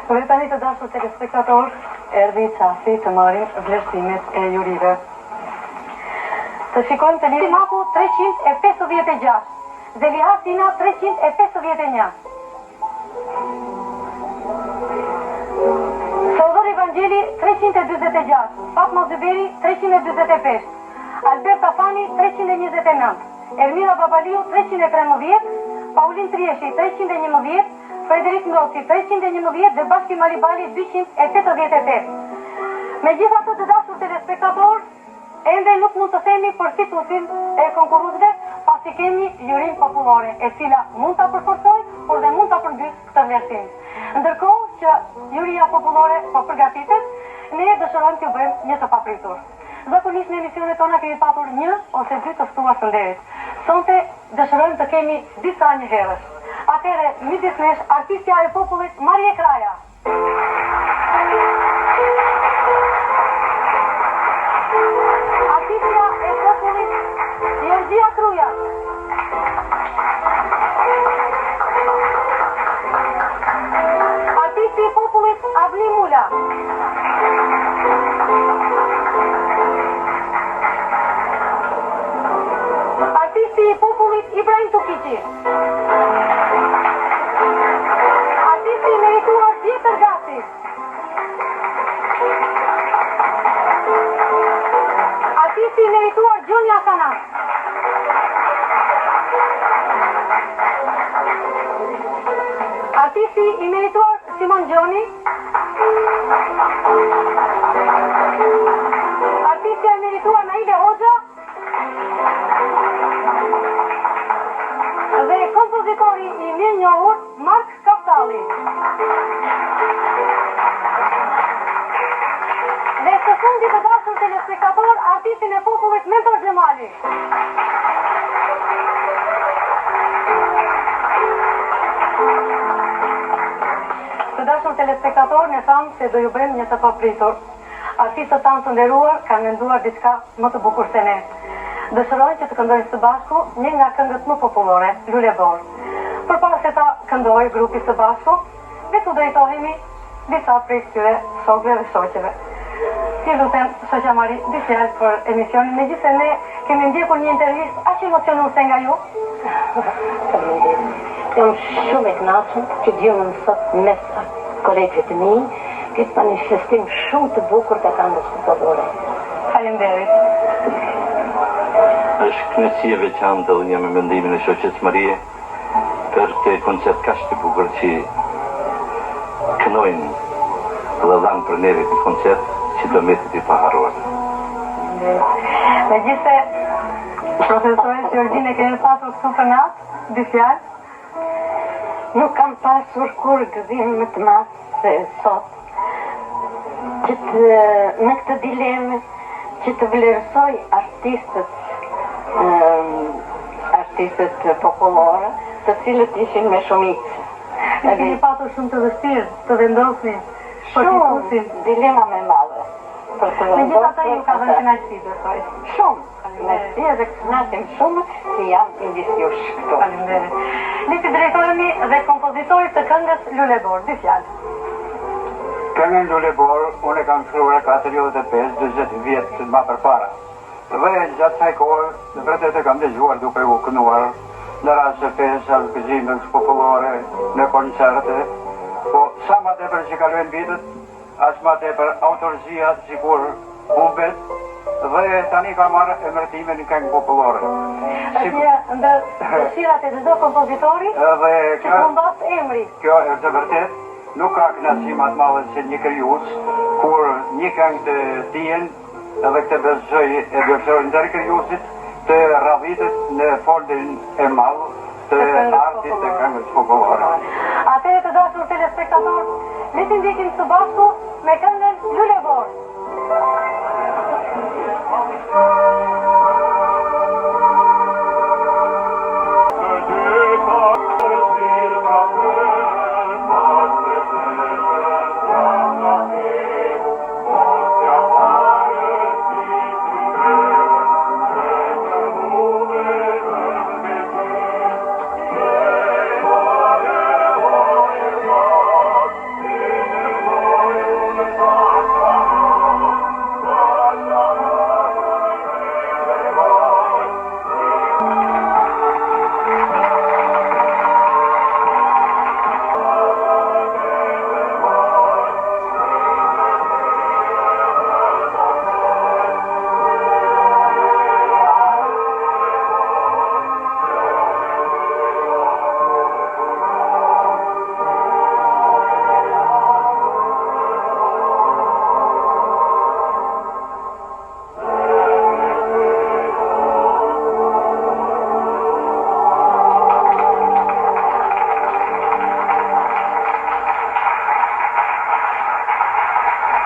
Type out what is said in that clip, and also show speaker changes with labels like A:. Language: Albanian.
A: Dhe tani të dashur telespektator, erdhi qasti të marrim vlerësimet e jurive. Të shikojmë të Liri Maku 356, Zelia Sina 351. Sodor Evangeli 346, Fatma Zyberi 345, Alberta Fani 329, Ermira Babaliu 313, Paulin Trieshi 311, Frederik Mroci 311 dhe Bashki Maribali 288. Megjithatë të dashur telespektator, ende nuk mund të themi për situesin e konkurruesve, pasi kemi jurin popullore, e cila mund ta përforcojë, por dhe mund ta përmbysë këtë vlerësim. Ndërkohë që juria popullore po përgatitet, ne dëshirojmë t'ju bëjmë një të papritur. Zakonisht në emisionet tona kemi patur një ose dy të ftuar të nderit. Sonte dëshirojmë të kemi disa një herësh. Atëre, midis nesh, artistja e popullit Marje Kraja. Artistja e popullit Jergjia Kruja. Artisti i popullit Avli Mula. Artisti i popullit Ibrahim Tukiqi. Artisti i merituar Vjetër Gati. Artisti i merituar Gjoni Hasanat. Artisti i merituar Simon Gjoni. Artisti i merituar Naile Hoxha. Dhe kompozitori i mirë njohur Mark Kaptalli. Dhe së fundi të dashur telespektator, artistin e popullit Mentor Xhemali. Të dashur telespektator, ne thamë se do ju bëjmë një të papritur. Artistët tanë të nderuar kanë menduar diçka më të bukur se ne. Dëshirojnë që të këndojnë së bashku një nga këngët më popullore, Lulebor. Përpara se ta këndojë grupi së bashku, ne të drejtohemi disa prej këtyre shokëve dhe shoqeve. Ti lutem, shoqja Mari, dy fjalë për emisionin, megjithëse ne kemi ndjekur një intervistë aq emocionuese nga ju.
B: Jam shumë e kënaqur që djegëm sot mes kolegëve të mi, këtë një festim shumë të bukur të këngës popullore.
A: Faleminderit.
C: Është kënaqësi e veçantë dhe një me mendimin e shoqes Marie për këtë koncert kaq të bukur që kënojnë dhe dhanë për neve këtë koncert që do metet i paharruar.
A: Megjithëse profesorës Gjorgjine kemi pasur këtu për natë, dy fjalë.
B: Nuk kam pasur kur gëzim më të madh se sot që në këtë dilemë që të vlerësoj artistët popullore, të cilët ishin me shumicë.
A: Ne kemi patur shumë të vështirë të vendosni
B: Shumë dilema me madhe.
A: Megjithatë ju ka dhënë kënaqësi, besoj.
B: Shumë. Kënaqësi edhe kënaqem shumë që jam indisjush këtu.
A: Faleminderit. Ne si drejtohemi dhe kompozitorit të këngës Lulebor, dy fjalë.
D: Këngën Lulebor, unë e kam shkruar 45-20 vjetë më përpara. Dhe gjatë kësaj kohë, vërtet e kam dëgjuar duke u kënuar në raste festa, gëzimeve popullore, në koncerte. Po sa më tepër që kalojnë vitët, as më tepër autorëzia sikur humbet dhe tani ka marrë emërtimin në këngë popullore.
A: Është ndër dëshirat e çdo kompozitori që vendos emri.
D: Kjo është vërtet, nuk ka kënaqësi më të madhe se një krijues kur një këngë të dijen edhe këtë besoj e dëshiroj ndër krijuesit të radhitet në fondin e madh të artit të këngës popullore.
A: Atëherë të dashur telespektator, le të ndjekim së bashku me këngën Lulebor.